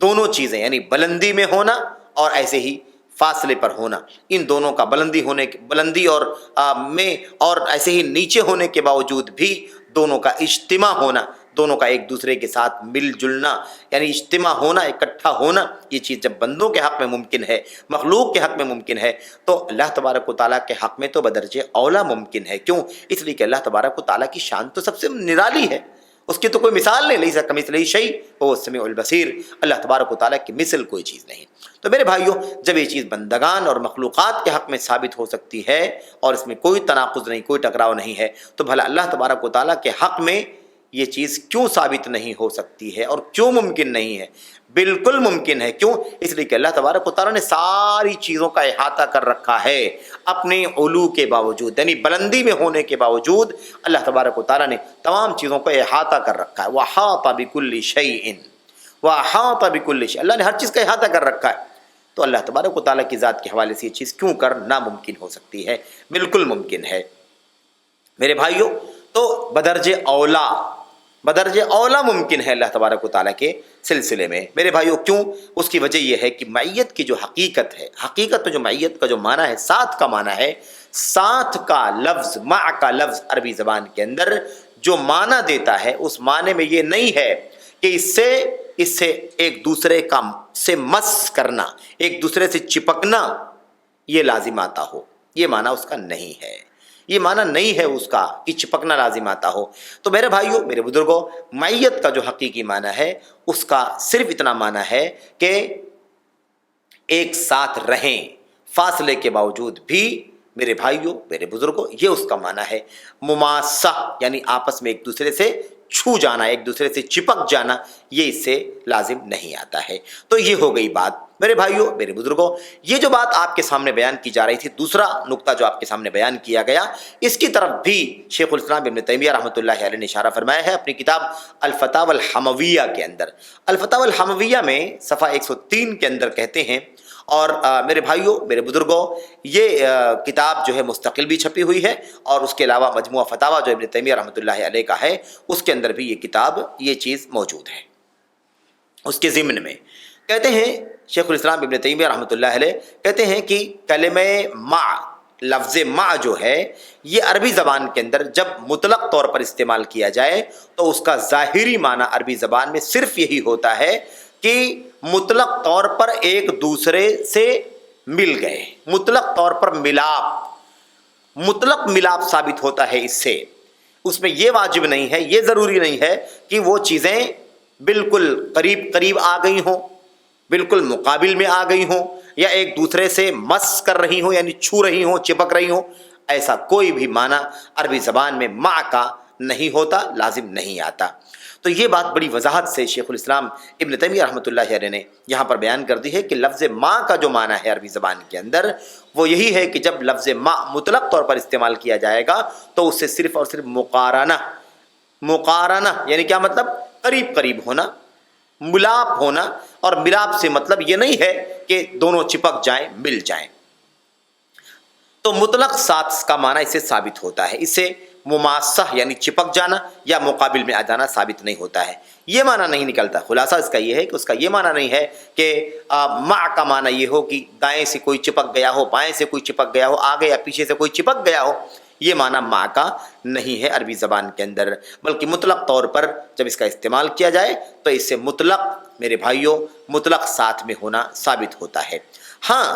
دونوں چیزیں یعنی بلندی میں ہونا اور ایسے ہی فاصلے پر ہونا، ان دونوں کا بلندی اور ایسے ہی نیچے ہونے کے باوجود بھی دونوں کا اجتماع ہونا، دونوں کا ایک دوسرے کے ساتھ مل جلنا یعنی اجتماع ہونا، اکٹھا ہونا، یہ چیز جب بندوں کے حق میں ممکن ہے، مخلوق کے حق میں ممکن ہے، تو اللہ تبارک و تعالیٰ کے حق میں تو بدرجہ اولا ممکن ہے۔ کیوں؟ اس لیے کہ اللہ تبارک و تعالیٰ کی شان تو سب سے نرالی ہے، اس کی تو کوئی مثال نہیں، لیس کمثلہ شیء وہو السمیع البصیر، اللہ تبارک و تعالیٰ کی مثل کوئی چیز نہیں۔ تو میرے بھائیوں، جب یہ چیز بندگان اور مخلوقات کے حق میں ثابت ہو سکتی ہے اور اس میں کوئی تناقض نہیں، کوئی ٹکراؤ نہیں ہے، تو بھلا اللہ تبارک و تعالیٰ کے حق میں یہ چیز کیوں ثابت نہیں ہو سکتی ہے اور کیوں ممکن نہیں ہے؟ بالکل ممکن ہے۔ کیوں؟ اس لیے کہ اللہ تبارک و تعالیٰ نے ساری چیزوں کا احاطہ کر رکھا ہے، اپنے علو کے باوجود، یعنی بلندی میں ہونے کے باوجود اللہ تبارک و تعالیٰ نے تمام چیزوں کا احاطہ کر رکھا ہے۔ وَأَحَاطَ بِكُلِّ شَيْءٍ وَأَحَاطَ بِكُلِّ شَيْءٍ، اللہ نے ہر چیز کا احاطہ کر رکھا ہے، تو اللہ تبارک و تعالیٰ کی ذات کے حوالے سے یہ چیز کیوں کر ناممکن ہو سکتی ہے؟ بالکل ممکن ہے۔ میرے بھائیوں، تو بدرجہ اولا ممکن ہے اللہ تبارک و تعالیٰ کے سلسلے میں۔ میرے بھائیوں، کیوں؟ اس کی وجہ یہ ہے کہ معیت کی جو حقیقت ہے، حقیقت میں جو معیت کا جو معنی ہے، ساتھ کا معنی ہے، ساتھ کا لفظ، مع کا لفظ عربی زبان کے اندر جو معنی دیتا ہے، اس معنی میں یہ نہیں ہے کہ اس سے ایک دوسرے کا سے مس کرنا، ایک دوسرے سے چپکنا یہ لازم آتا ہو، یہ معنی اس کا نہیں ہے، یہ معنی نہیں ہے اس کا کہ چپکنا لازم آتا ہو۔ تو میرے بھائیوں، میرے بزرگوں، معیت کا جو حقیقی معنی ہے اس کا صرف اتنا معنی ہے کہ ایک ساتھ رہیں، فاصلے کے باوجود بھی۔ میرے بھائیوں، میرے بزرگوں، یہ اس کا معنی ہے۔ مماسہ یعنی آپس میں ایک دوسرے سے چھو جانا، ایک دوسرے سے چپک جانا، یہ اس سے لازم نہیں آتا ہے۔ تو یہ ہو گئی بات۔ میرے بھائیوں، میرے بزرگوں، یہ جو بات آپ کے سامنے بیان کی جا رہی تھی، دوسرا نقطہ جو آپ کے سامنے بیان کیا گیا، اس کی طرف بھی شیخ الاسلام ابن تیمیہ رحمۃ اللہ علیہ نے اشارہ فرمایا ہے اپنی کتاب الفتاوی الحمویہ کے اندر۔ الفتاوی الحمویہ میں صفحہ 103 کے اندر کہتے ہیں، اور میرے بھائیوں، میرے بزرگوں، یہ کتاب جو ہے مستقل بھی چھپی ہوئی ہے، اور اس کے علاوہ مجموعہ فتاوی جو ابن تیمیہ رحمۃ اللہ علیہ کا ہے، اس کے اندر بھی یہ چیز موجود ہے۔ اس کے ضمن میں کہتے ہیں شیخ الاسلام ابن تیمیہ رحمۃ اللہ علیہ کہتے ہیں کہ کلمہ مع، لفظ مع جو ہے، یہ عربی زبان کے اندر جب مطلق طور پر استعمال کیا جائے تو اس کا ظاہری معنی عربی زبان میں صرف یہی ہوتا ہے کہ مطلق طور پر ایک دوسرے سے مل گئے، مطلق طور پر ملاپ، مطلق ملاپ ثابت ہوتا ہے اس سے، اس میں یہ واجب نہیں ہے، یہ ضروری نہیں ہے کہ وہ چیزیں بالکل قریب قریب آ گئی ہوں، بالکل مقابل میں آ گئی ہوں، یا ایک دوسرے سے مس کر رہی ہوں یعنی چھو رہی ہوں، چپک رہی ہوں۔ ایسا کوئی بھی معنی عربی زبان میں مع کا نہیں ہوتا، لازم نہیں آتا۔ تو یہ بات بڑی وضاحت سے شیخ الاسلام ابن تیمیہ رحمۃ اللہ علیہ نے یہاں پر بیان کر دی ہے کہ لفظ مع کا جو معنی ہے عربی زبان کے اندر وہ یہی ہے کہ جب لفظ مع مطلق طور پر استعمال کیا جائے گا تو اس سے صرف اور صرف مقارنہ یعنی کیا مطلب؟ قریب قریب ہونا، ملاپ ہونا، اور ملاپ سے مطلب یہ نہیں ہے کہ دونوں چپک جائیں، مل جائیں۔ تو مطلق ساتھ کا معنی اس سے ثابت ہوتا ہے، اس سے مماسہ یعنی چپک جانا یا مقابل میں آ جانا ثابت نہیں ہوتا ہے، یہ معنی نہیں نکلتا۔ خلاصہ اس کا یہ ہے کہ اس کا یہ معنی نہیں ہے کہ مع کا معنی یہ ہو کہ دائیں سے کوئی چپک گیا ہو، بائیں سے کوئی چپک گیا ہو، آگے یا پیچھے سے کوئی چپک گیا ہو، یہ معنی مع کا نہیں ہے عربی زبان کے اندر، بلکہ مطلق طور پر جب اس کا استعمال کیا جائے تو اس سے مطلق، میرے بھائیوں، مطلق ساتھ میں ہونا ثابت ہوتا ہے۔ ہاں،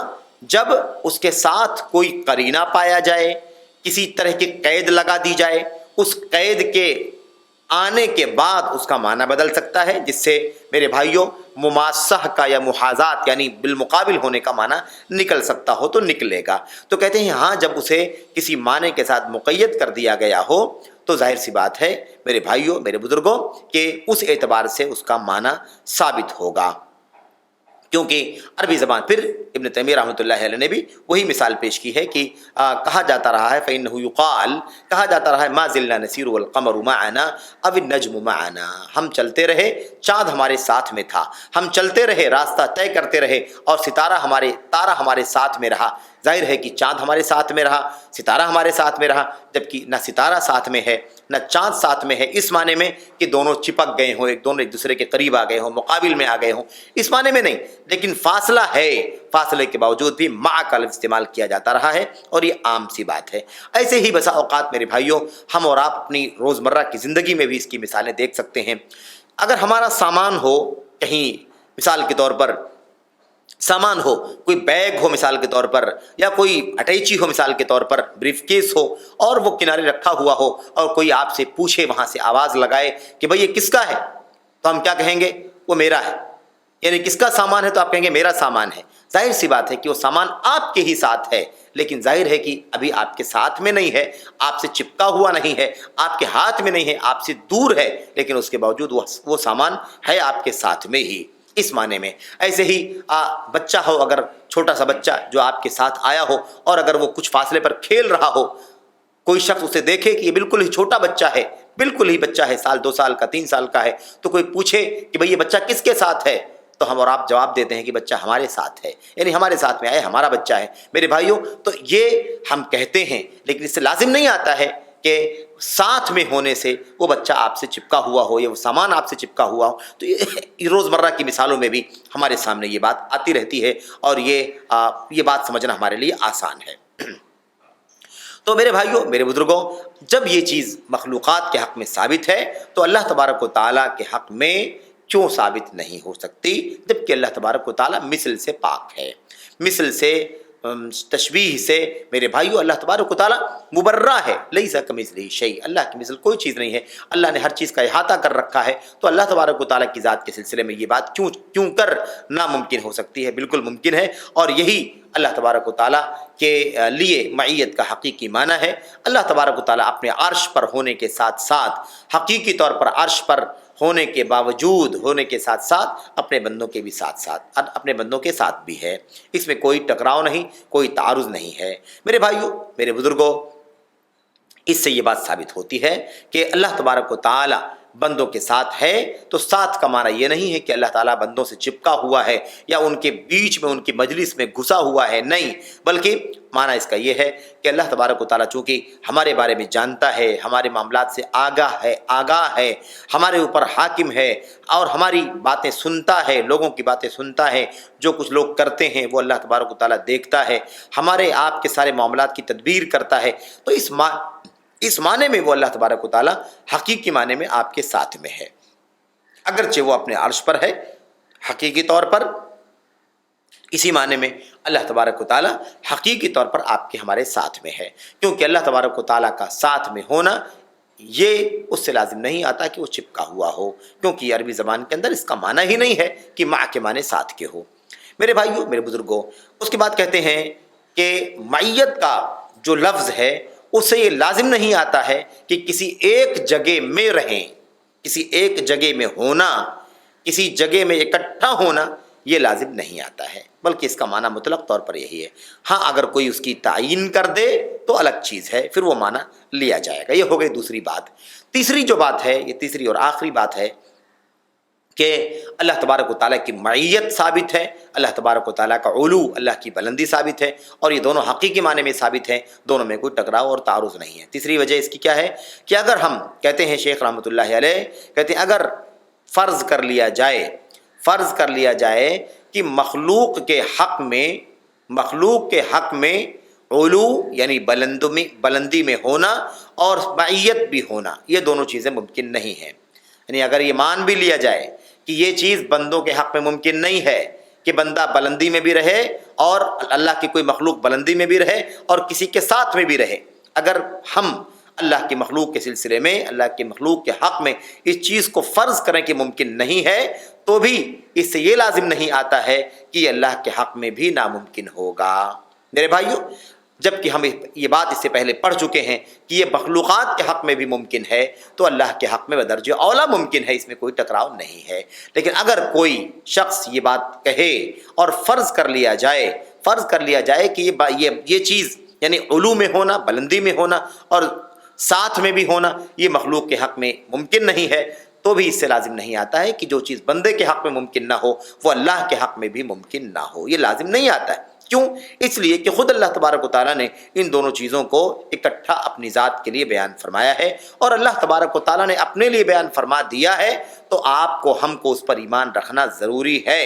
جب اس کے ساتھ کوئی قرینہ پایا جائے، کسی طرح کی قید لگا دی جائے، اس قید کے آنے کے بعد اس کا معنی بدل سکتا ہے، جس سے میرے بھائیوں مماسہ کا یا محاذات یعنی بالمقابل ہونے کا معنی نکل سکتا ہو تو نکلے گا۔ تو کہتے ہیں ہاں، جب اسے کسی معنی کے ساتھ مقید کر دیا گیا ہو تو ظاہر سی بات ہے میرے بھائیوں، میرے بزرگوں، کہ اس اعتبار سے اس کا معنی ثابت ہوگا، کیونکہ عربی زبان، پھر ابن تیمیہ رحمۃ اللہ علیہ نے بھی وہی مثال پیش کی ہے کہ کہا جاتا رہا ہے فَإِنَّهُ يُقَالُ، کہا جاتا رہا ہے مَا زِلْنَا نَسِيرُ وَالْقَمَرُ مَعَنَا أَوِ النَّجْمُ مَعَنَا، ہم چلتے رہے، چاند ہمارے ساتھ میں تھا، ہم چلتے رہے، راستہ طے کرتے رہے، اور تارہ ہمارے ساتھ میں رہا۔ ظاہر ہے کہ چاند ہمارے ساتھ میں رہا، ستارہ ہمارے ساتھ میں رہا، جبکہ نہ ستارہ ساتھ میں ہے نہ چاند ساتھ میں ہے، اس معنی میں کہ دونوں چپک گئے ہوں، دونوں ایک دوسرے کے قریب آ گئے ہوں، مقابل میں آ گئے ہوں، اس معنی میں نہیں، لیکن فاصلہ ہے، فاصلے کے باوجود بھی مع کا لفظ استعمال کیا جاتا رہا ہے، اور یہ عام سی بات ہے۔ ایسے ہی بسا اوقات میرے بھائیوں ہم اور آپ اپنی روزمرہ کی زندگی میں بھی اس کی مثالیں دیکھ سکتے ہیں۔ اگر ہمارا سامان ہو کہیں، مثال کے طور پر سامان ہو، کوئی بیگ ہو مثال کے طور پر، یا کوئی اٹیچی ہو مثال کے طور پر، بریف کیس ہو، اور وہ کنارے رکھا ہوا ہو، اور کوئی آپ سے پوچھے، وہاں سے آواز لگائے کہ بھئی یہ کس کا ہے، تو ہم کیا کہیں گے؟ وہ میرا ہے، یعنی کس کا سامان ہے تو آپ کہیں گے میرا سامان ہے۔ ظاہر سی بات ہے کہ وہ سامان آپ کے ہی ساتھ ہے، لیکن ظاہر ہے کہ ابھی آپ کے ساتھ میں نہیں ہے، آپ سے چپکا ہوا نہیں ہے، آپ کے ہاتھ میں نہیں ہے، آپ سے دور ہے، لیکن اس کے باوجود وہ سامان ہے آپ کے ساتھ میں ہی، اس معنی میں۔ ایسے ہی بچہ ہو، اگر چھوٹا سا بچہ جو آپ کے ساتھ آیا ہو، اور اگر وہ کچھ فاصلے پر کھیل رہا ہو، کوئی شخص اسے دیکھے کہ یہ بالکل ہی چھوٹا بچہ ہے، بالکل ہی بچہ ہے، سال 2 سال کا 3 سال کا ہے، تو کوئی پوچھے کہ بھئی یہ بچہ کس کے ساتھ ہے، تو ہم اور آپ جواب دیتے ہیں کہ بچہ ہمارے ساتھ ہے، یعنی ہمارے ساتھ میں آئے، ہمارا بچہ ہے۔ میرے بھائیوں، تو یہ ہم کہتے ہیں، لیکن اس سے لازم نہیں آتا ہے کہ ساتھ میں ہونے سے وہ بچہ آپ سے چپکا ہوا ہو یا وہ سامان آپ سے چپکا ہوا ہو۔ تو یہ روزمرہ کی مثالوں میں بھی ہمارے سامنے یہ بات آتی رہتی ہے، اور یہ بات سمجھنا ہمارے لیے آسان ہے۔ تو میرے بھائیوں، میرے بزرگوں، جب یہ چیز مخلوقات کے حق میں ثابت ہے تو اللہ تبارک و تعالیٰ کے حق میں کیوں ثابت نہیں ہو سکتی، جبکہ اللہ تبارک و تعالیٰ مثل سے پاک ہے، مثل سے، تشبیہ سے میرے بھائیو اللہ تبارک و تعالیٰ مبرہ ہے، لیس کمثلہ شیء، اللہ کی مثل کوئی چیز نہیں ہے، اللہ نے ہر چیز کا احاطہ کر رکھا ہے، تو اللہ تبارک و تعالیٰ کی ذات کے سلسلے میں یہ بات کیوں کر ناممکن ہو سکتی ہے؟ بالکل ممکن ہے، اور یہی اللہ تبارک و تعالیٰ کے لیے معیت کا حقیقی معنی ہے۔ اللہ تبارک و تعالیٰ اپنے عرش پر ہونے کے ساتھ ساتھ، حقیقی طور پر عرش پر ہونے کے باوجود، ہونے کے ساتھ ساتھ اپنے بندوں کے بھی اپنے بندوں کے ساتھ بھی ہے، اس میں کوئی ٹکراؤ نہیں، کوئی تعارض نہیں ہے۔ میرے بھائیوں، میرے بزرگوں، اس سے یہ بات ثابت ہوتی ہے کہ اللہ تبارک و تعالیٰ بندوں کے ساتھ ہے، تو ساتھ کا معنی یہ نہیں ہے کہ اللہ تعالیٰ بندوں سے چپکا ہوا ہے یا ان کے بیچ میں، ان کی مجلس میں گھسا ہوا ہے، نہیں، بلکہ معنی اس کا یہ ہے کہ اللہ تبارک و تعالیٰ چونکہ ہمارے بارے میں جانتا ہے، ہمارے معاملات سے آگاہ ہے، ہمارے اوپر حاکم ہے، اور ہماری باتیں سنتا ہے، لوگوں کی باتیں سنتا ہے، جو کچھ لوگ کرتے ہیں وہ اللہ تبارک و تعالیٰ دیکھتا ہے، ہمارے آپ کے سارے معاملات کی تدبیر کرتا ہے، تو اس معنی میں وہ اللہ تبارک و تعالیٰ حقیقی معنی میں آپ کے ساتھ میں ہے، اگرچہ وہ اپنے عرش پر ہے حقیقی طور پر، اسی معنی میں اللہ تبارک و تعالیٰ حقیقی طور پر آپ کے ہمارے ساتھ میں ہے، کیونکہ اللہ تبارک و تعالیٰ کا ساتھ میں ہونا یہ اس سے لازم نہیں آتا کہ وہ چپکا ہوا ہو، کیونکہ یہ عربی زبان کے اندر اس کا معنی ہی نہیں ہے کہ مع کے معنی ساتھ کے ہو۔ میرے بھائیوں، میرے بزرگوں، اس کے بعد کہتے ہیں کہ معیت کا جو لفظ ہے اس سے یہ لازم نہیں آتا ہے کہ کسی ایک جگہ میں رہیں، کسی ایک جگہ میں ہونا، کسی جگہ میں اکٹھا ہونا، یہ لازم نہیں آتا ہے، بلکہ اس کا معنی مطلق طور پر یہی ہے۔ ہاں اگر کوئی اس کی تعیین کر دے تو الگ چیز ہے، پھر وہ معنی لیا جائے گا۔ یہ ہو گئی دوسری بات۔ تیسری جو بات ہے، یہ تیسری اور آخری بات ہے کہ اللہ تبارک و تعالیٰ کی معیت ثابت ہے، اللہ تبارک و تعالیٰ کا علو، اللہ کی بلندی ثابت ہے، اور یہ دونوں حقیقی معنی میں ثابت ہیں، دونوں میں کوئی ٹکراؤ اور تعارض نہیں ہے۔ تیسری وجہ اس کی کیا ہے کہ اگر ہم کہتے ہیں، شیخ رحمۃ اللہ علیہ کہتے ہیں، اگر فرض کر لیا جائے کہ مخلوق کے حق میں علو یعنی بلندی میں ہونا اور معیت بھی ہونا، یہ دونوں چیزیں ممکن نہیں ہیں، یعنی اگر یہ مان بھی لیا جائے کہ یہ چیز بندوں کے حق میں ممکن نہیں ہے کہ بندہ بلندی میں بھی رہے اور اللہ کی کوئی مخلوق بلندی میں بھی رہے اور کسی کے ساتھ میں بھی رہے، اگر ہم اللہ کی مخلوق کے سلسلے میں، اللہ کی مخلوق کے حق میں اس چیز کو فرض کریں کہ ممکن نہیں ہے، تو بھی اس سے یہ لازم نہیں آتا ہے کہ یہ اللہ کے حق میں بھی ناممکن ہوگا۔ میرے بھائیوں، جبکہ ہم یہ بات اس سے پہلے پڑھ چکے ہیں کہ یہ مخلوقات کے حق میں بھی ممکن ہے، تو اللہ کے حق میں بدرجہ اولا ممکن ہے، اس میں کوئی ٹکراؤ نہیں ہے۔ لیکن اگر کوئی شخص یہ بات کہے اور فرض کر لیا جائے کہ یہ چیز یعنی علو میں ہونا، بلندی میں ہونا اور ساتھ میں بھی ہونا، یہ مخلوق کے حق میں ممکن نہیں ہے، تو بھی اس سے لازم نہیں آتا ہے کہ جو چیز بندے کے حق میں ممکن نہ ہو وہ اللہ کے حق میں بھی ممکن نہ ہو، یہ لازم نہیں آتا ہے۔ کیوں؟ اس لیے کہ خود اللہ تبارک و تعالیٰ نے ان دونوں چیزوں کو اکٹھا اپنی ذات کے لیے بیان فرمایا ہے، اور اللہ تبارک و تعالیٰ نے اپنے لیے بیان فرما دیا ہے، تو آپ کو ہم کو اس پر ایمان رکھنا ضروری ہے۔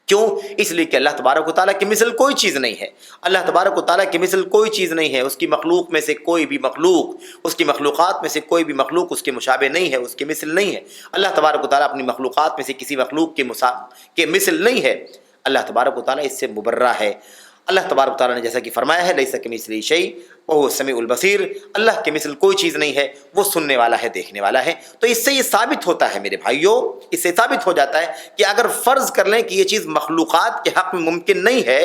کیوں؟ اس لیے کہ اللہ تبارک و تعالیٰ کی مثل کوئی چیز نہیں ہے، اللہ تبارک و تعالیٰ کی مثل کوئی چیز نہیں ہے، اس کی مخلوق میں سے کوئی بھی مخلوق، اس کی مخلوقات میں سے کوئی بھی مخلوق اس کے مشابہ نہیں ہے، اس کی مثل نہیں ہے۔ اللہ تبارک و تعالیٰ اپنی مخلوقات میں سے کسی مخلوق کے مثل نہیں ہے، اللہ تبارک و تعالیٰ اس سے مبرہ ہے۔ اللہ تبارک و تعالیٰ نے جیسا کہ فرمایا ہے، لیس کمثلہ شیء وہو السمیع البصیر، اللہ کے مثل کوئی چیز نہیں ہے، وہ سننے والا ہے، دیکھنے والا ہے۔ تو اس سے یہ ثابت ہوتا ہے میرے بھائیوں، اس سے ثابت ہو جاتا ہے کہ اگر فرض کر لیں کہ یہ چیز مخلوقات کے حق میں ممکن نہیں ہے،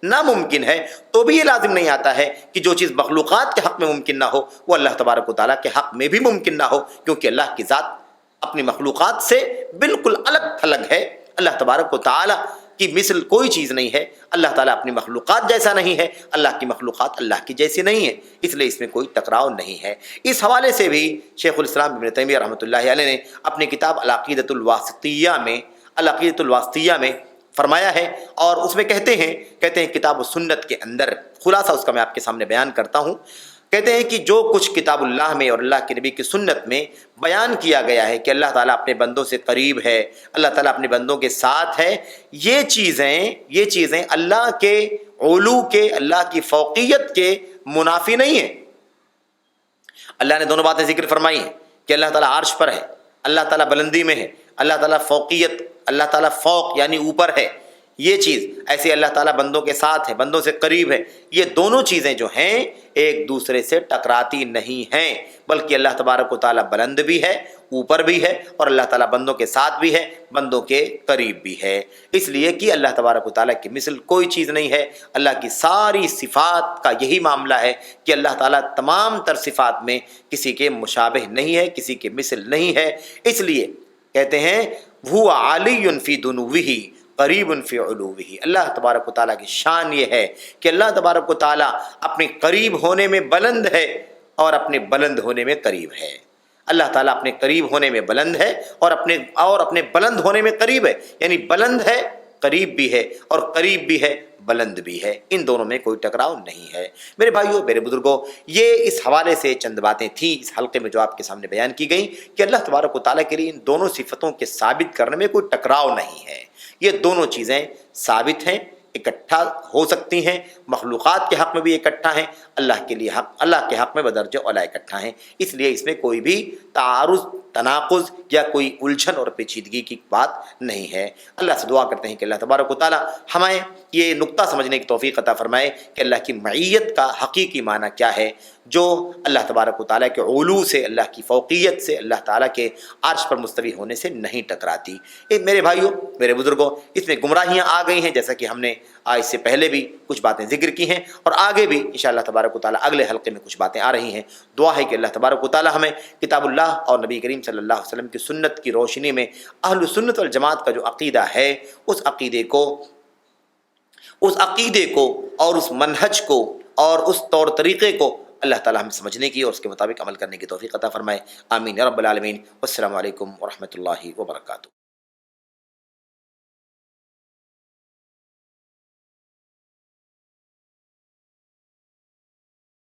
ناممکن ہے، تو بھی یہ لازم نہیں آتا ہے کہ جو چیز مخلوقات کے حق میں ممکن نہ ہو وہ اللہ تبارک و تعالیٰ کے حق میں بھی ممکن نہ ہو، کیونکہ اللہ کی ذات اپنی مخلوقات سے بالکل الگ تھلگ ہے۔ اللہ تبارک و تعالیٰ کی مثل کوئی چیز نہیں ہے، اللہ تعالیٰ اپنی مخلوقات جیسا نہیں ہے، اللہ کی مخلوقات اللہ کی جیسی نہیں ہے، اس لیے اس میں کوئی ٹکراؤ نہیں ہے۔ اس حوالے سے بھی شیخ الاسلام ابن تیمیہ رحمۃ اللہ علیہ نے اپنی کتاب العقیدۃ الواسطیہ میں فرمایا ہے، اور اس میں کہتے ہیں کتاب و سنت کے اندر خلاصہ اس کا میں آپ کے سامنے بیان کرتا ہوں۔ کہتے ہیں کہ جو کچھ کتاب اللہ میں اور اللہ کے نبی کی سنت میں بیان کیا گیا ہے کہ اللہ تعالیٰ اپنے بندوں سے قریب ہے، اللہ تعالیٰ اپنے بندوں کے ساتھ ہے، یہ چیزیں اللہ کے علو کے، اللہ کی فوقیت کے منافی نہیں ہیں۔ اللہ نے دونوں باتیں ذکر فرمائی ہیں کہ اللہ تعالیٰ عرش پر ہے، اللہ تعالیٰ بلندی میں ہے، اللہ تعالیٰ فوقیت، اللہ تعالیٰ فوق یعنی اوپر ہے، یہ چیز ایسے اللہ تعالیٰ بندوں کے ساتھ ہے، بندوں سے قریب ہے۔ یہ دونوں چیزیں جو ہیں ایک دوسرے سے ٹکراتی نہیں ہیں، بلکہ اللہ تبارک و تعالیٰ بلند بھی ہے، اوپر بھی ہے، اور اللہ تعالیٰ بندوں کے ساتھ بھی ہے، بندوں کے قریب بھی ہے۔ اس لیے کہ اللہ تبارک و تعالیٰ کی مثل کوئی چیز نہیں ہے۔ اللہ کی ساری صفات کا یہی معاملہ ہے کہ اللہ تعالیٰ تمام تر صفات میں کسی کے مشابہ نہیں ہے، کسی کے مثل نہیں ہے۔ اس لیے کہتے ہیں هو علی فی دنوہ قریب فی علوہ، اللہ تبارک و تعالیٰ کی شان یہ ہے کہ اللہ تبارک و تعالیٰ اپنے قریب ہونے میں بلند ہے اور اپنے بلند ہونے میں قریب ہے۔ اللہ تعالیٰ اپنے قریب ہونے میں بلند ہے اور اپنے بلند ہونے میں قریب ہے، یعنی بلند ہے، قریب بھی ہے، اور قریب بھی ہے، بلند بھی ہے، ان دونوں میں کوئی ٹکراؤ نہیں ہے۔ میرے بھائیوں، میرے بزرگوں، یہ اس حوالے سے چند باتیں تھیں اس حلقے میں جو آپ کے سامنے بیان کی گئیں کہ اللہ تبارک و تعالیٰ کے لیے ان دونوں صفتوں کے ثابت کرنے میں کوئی ٹکراؤ نہیں ہے۔ یہ دونوں چیزیں ثابت ہیں، اکٹھا ہو سکتی ہیں، مخلوقات کے حق میں بھی اکٹھا ہیں، اللہ کے حق میں بدرجہ اولا اکٹھا ہیں، اس لیے اس میں کوئی بھی تعارض تناقض یا کوئی الجھن اور پیچیدگی کی بات نہیں ہے۔ اللہ سے دعا کرتے ہیں کہ اللہ تبارک و تعالی ہمیں یہ نقطہ سمجھنے کی توفیق عطا فرمائے کہ اللہ کی معیت کا حقیقی معنی کیا ہے، جو اللہ تبارک و تعالیٰ کے علو سے، اللہ کی فوقیت سے، اللہ تعالیٰ کے عرش پر مستوی ہونے سے نہیں ٹکراتی۔ میرے بھائیوں، میرے بزرگوں، اس میں گمراہیاں آ گئی ہیں، جیسا کہ ہم نے اس سے پہلے بھی کچھ باتیں ذکر کی ہیں، اور آگے بھی انشاءاللہ تبارک و تعالیٰ اگلے حلقے میں کچھ باتیں آ رہی ہیں۔ دعا ہے کہ اللہ تبارک و تعالیٰ ہمیں کتاب اللہ اور نبی کریم صلی اللہ علیہ وسلم کی سنت کی روشنی میں اہل سنت والجماعت کا جو عقیدہ ہے، اس عقیدے کو اور اس منہج کو اور اس طور طریقے کو اللہ تعالیٰ ہمیں سمجھنے کی اور اس کے مطابق عمل کرنے کی توفیق عطا فرمائے۔ آمین یا رب العالمین۔ والسلام علیکم ورحمۃ اللہ وبرکاتہ۔